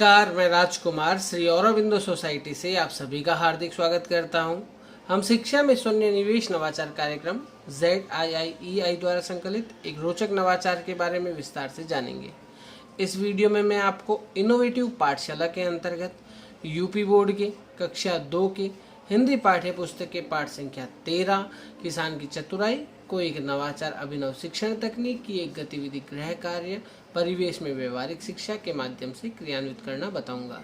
नमस्कार, मैं राजकुमार श्री औरबिंदो सोसाइटी से आप सभी का हार्दिक स्वागत करता हूं। हम शिक्षा में शून्य निवेश नवाचार कार्यक्रम ZIIEI द्वारा संकलित एक रोचक नवाचार के बारे में विस्तार से जानेंगे। इस वीडियो में मैं आपको इनोवेटिव पाठशाला के अंतर्गत यूपी बोर्ड के कक्षा 2 के हिंदी पाठ्य पुस्तक के पाठ संख्या 13 किसान की चतुराई को एक नवाचार अभिनव शिक्षण तकनीक की एक गतिविधि गृह कार्य परिवेश में व्यवहारिक शिक्षा के माध्यम से क्रियान्वित करना बताऊंगा।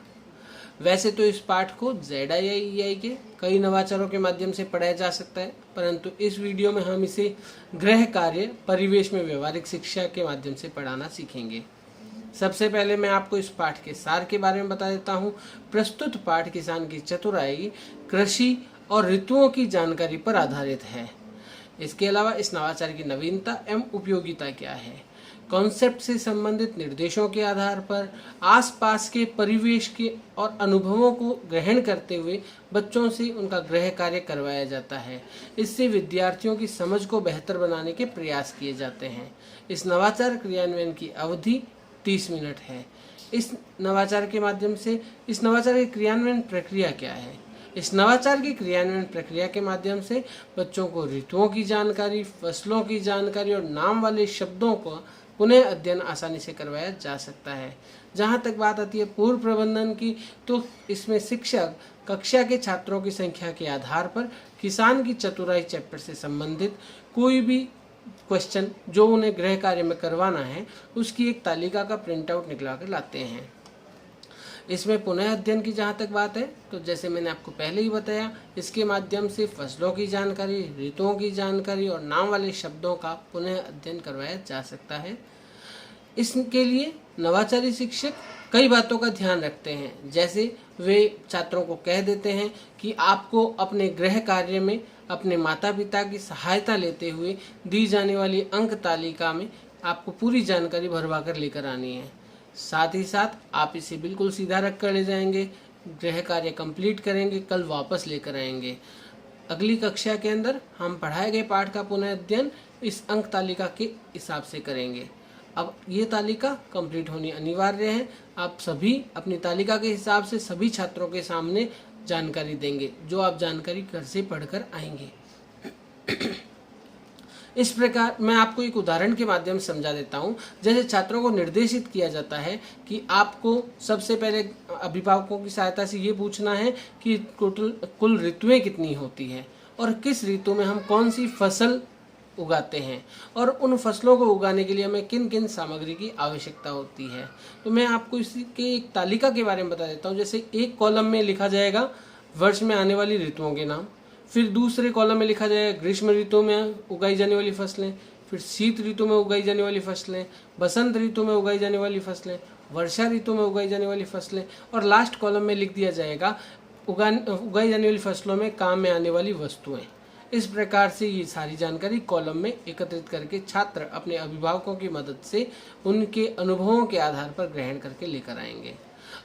वैसे तो इस पाठ को ZIIEI के कई नवाचारों के माध्यम से पढ़ाया जा सकता है, परंतु इस वीडियो में हम इसे गृह कार्य परिवेश में व्यवहारिक शिक्षा के माध्यम से पढ़ाना सीखेंगे। सबसे पहले मैं आपको इस पाठ के सार के बारे में बता देता हूँ। प्रस्तुत पाठ किसान की चतुराई कृषि और ऋतुओं की जानकारी पर आधारित है। इसके अलावा इस नवाचार की नवीनता एवं उपयोगिता क्या है, कॉन्सेप्ट से संबंधित निर्देशों के आधार पर आसपास के परिवेश के और अनुभवों को ग्रहण करते हुए बच्चों से उनका गृह कार्य करवाया जाता है। इससे विद्यार्थियों की समझ को बेहतर बनाने के प्रयास किए जाते हैं। इस नवाचार क्रियान्वयन की अवधि 30 मिनट है। इस नवाचार के माध्यम से इस नवाचार की क्रियान्वयन प्रक्रिया क्या है? इस नवाचार की क्रियान्वयन प्रक्रिया के माध्यम से बच्चों को ऋतुओं की जानकारी, फसलों की जानकारी और नाम वाले शब्दों को पुनः अध्ययन आसानी से करवाया जा सकता है। जहाँ तक बात आती है पूर्व प्रबंधन की, तो इसमें शिक्षक कक्षा के छात्रों की संख्या के आधार पर किसान की चतुराई चैप्टर से संबंधित कोई भी क्वेश्चन जो उन्हें गृह कार्य में करवाना है उसकी एक तालिका का प्रिंट आउट निकला कर लाते हैं। इसमें पुनः अध्ययन की जहाँ तक बात है, तो जैसे मैंने आपको पहले ही बताया, इसके माध्यम से फसलों की जानकारी, ऋतुओं की जानकारी और नाम वाले शब्दों का पुनः अध्ययन करवाया जा सकता है। इसके लिए नवाचारी शिक्षक कई बातों का ध्यान रखते हैं। जैसे वे छात्रों को कह देते हैं कि आपको अपने गृह कार्य में अपने माता पिता की सहायता लेते हुए दी जाने वाली अंक तालिका में आपको पूरी जानकारी भरवा कर लेकर आनी है। साथ ही साथ आप इसे बिल्कुल सीधा रख कर ले जाएंगे, गृह कार्य कंप्लीट करेंगे, कल वापस लेकर आएंगे। अगली कक्षा के अंदर हम पढ़ाए गए पाठ का पुनः अध्ययन इस अंक तालिका के हिसाब से करेंगे। अब ये तालिका कंप्लीट होनी अनिवार्य है। आप सभी अपनी तालिका के हिसाब से सभी छात्रों के सामने जानकारी देंगे, जो आप जानकारी घर से पढ़कर आएंगे। इस प्रकार मैं आपको एक उदाहरण के माध्यम से समझा देता हूँ। जैसे छात्रों को निर्देशित किया जाता है कि आपको सबसे पहले अभिभावकों की सहायता से ये पूछना है कि कुल ऋतुएं कितनी होती हैं और किस ऋतु में हम कौन सी फसल उगाते हैं और उन फसलों को उगाने के लिए हमें किन किन सामग्री की आवश्यकता होती है। तो मैं आपको इसकी एक तालिका के बारे में बता देता हूँ। जैसे एक कॉलम में लिखा जाएगा वर्ष में आने वाली ऋतुओं के नाम, फिर दूसरे कॉलम में लिखा जाएगा ग्रीष्म ऋतु में उगाई जाने वाली फसलें, फिर शीत ऋतु में उगाई जाने वाली फसलें, बसंत ऋतु में उगाई जाने वाली फसलें, वर्षा ऋतु में उगाई जाने वाली फसलें, और लास्ट कॉलम में लिख दिया जाएगा उगाई जाने वाली फसलों में काम में आने वाली वस्तुएं। इस प्रकार से ये सारी जानकारी कॉलम में एकत्रित करके छात्र अपने अभिभावकों की मदद से उनके अनुभवों के आधार पर ग्रहण करके लेकर आएंगे।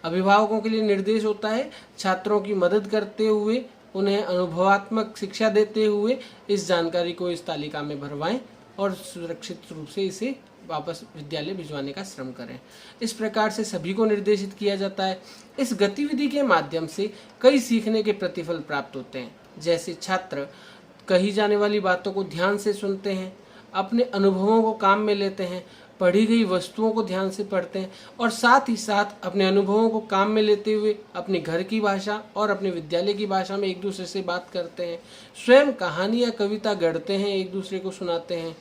अभिभावकों के लिए निर्देश होता है छात्रों की मदद करते हुए, उन्हें अनुभवात्मक शिक्षा देते हुए इस जानकारी को इस तालिका में भरवाएं और सुरक्षित रूप से इसे वापस विद्यालय भिजवाने का श्रम करें। इस प्रकार से सभी को निर्देशित किया जाता है। इस गतिविधि के माध्यम से कई सीखने के प्रतिफल प्राप्त होते हैं। जैसे छात्र कही जाने वाली बातों को ध्यान से सुनते हैं, अपने अनुभवों को काम में लेते हैं, पढ़ी गई वस्तुओं को ध्यान से पढ़ते हैं और साथ ही साथ अपने अनुभवों को काम में लेते हुए अपने घर की भाषा और अपने विद्यालय की भाषा में एक दूसरे से बात करते हैं, स्वयं कहानी या कविता गढ़ते हैं, एक दूसरे को सुनाते हैं,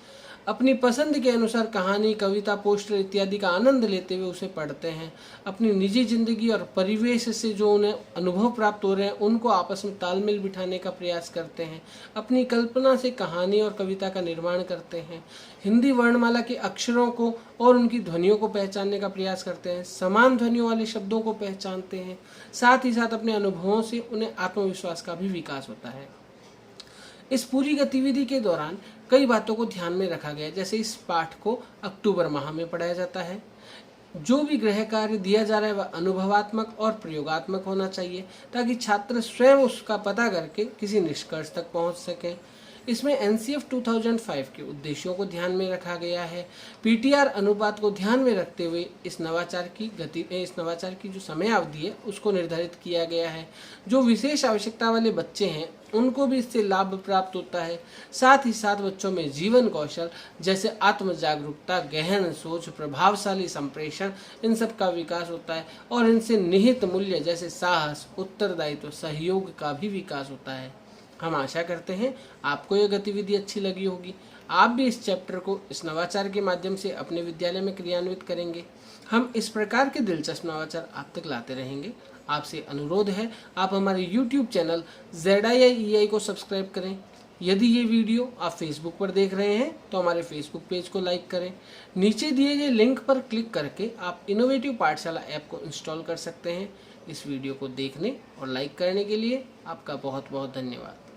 अपनी पसंद के अनुसार कहानी, कविता, पोस्टर इत्यादि का आनंद लेते हुए उसे पढ़ते हैं। अपनी निजी जिंदगी और परिवेश से जो उन्हें अनुभव प्राप्त हो रहे हैं उनको आपस में तालमेल बिठाने का प्रयास करते हैं। अपनी कल्पना से कहानी और कविता का निर्माण करते हैं। हिंदी वर्णमाला के अक्षरों को और उनकी ध्वनियों को पहचानने का प्रयास करते हैं। समान ध्वनियों वाले शब्दों को पहचानते हैं। साथ ही साथ अपने अनुभवों से उन्हें आत्मविश्वास का भी विकास होता है। इस पूरी गतिविधि के दौरान कई बातों को ध्यान में रखा गया। जैसे इस पाठ को अक्टूबर माह में पढ़ाया जाता है। जो भी गृह कार्य दिया जा रहा है वह अनुभवात्मक और प्रयोगात्मक होना चाहिए ताकि छात्र स्वयं उसका पता करके किसी निष्कर्ष तक पहुंच सकें। इसमें NCF 2005 के उद्देश्यों को ध्यान में रखा गया है। PTR अनुपात को ध्यान में रखते हुए इस नवाचार की जो समयावधि है उसको निर्धारित किया गया है। जो विशेष आवश्यकता वाले बच्चे हैं उनको भी इससे लाभ प्राप्त होता है। साथ ही साथ बच्चों में जीवन कौशल जैसे आत्म जागरूकता, गहन सोच, प्रभावशाली संप्रेषण, इन सब का विकास होता है और इनसे निहित मूल्य जैसे साहस, उत्तरदायित्व, सहयोग का भी विकास होता है। हम आशा करते हैं आपको यह गतिविधि अच्छी लगी होगी। आप भी इस चैप्टर को इस नवाचार के माध्यम से अपने विद्यालय में क्रियान्वित करेंगे। हम इस प्रकार के दिलचस्प नवाचार आप तक लाते रहेंगे। आपसे अनुरोध है आप हमारे YouTube चैनल ZIIEI को सब्सक्राइब करें। यदि ये वीडियो आप फेसबुक पर देख रहे हैं तो हमारे फेसबुक पेज को लाइक करें। नीचे दिए गए लिंक पर क्लिक करके आप इनोवेटिव पाठशाला ऐप को इंस्टॉल कर सकते हैं। इस वीडियो को देखने और लाइक करने के लिए आपका बहुत बहुत धन्यवाद।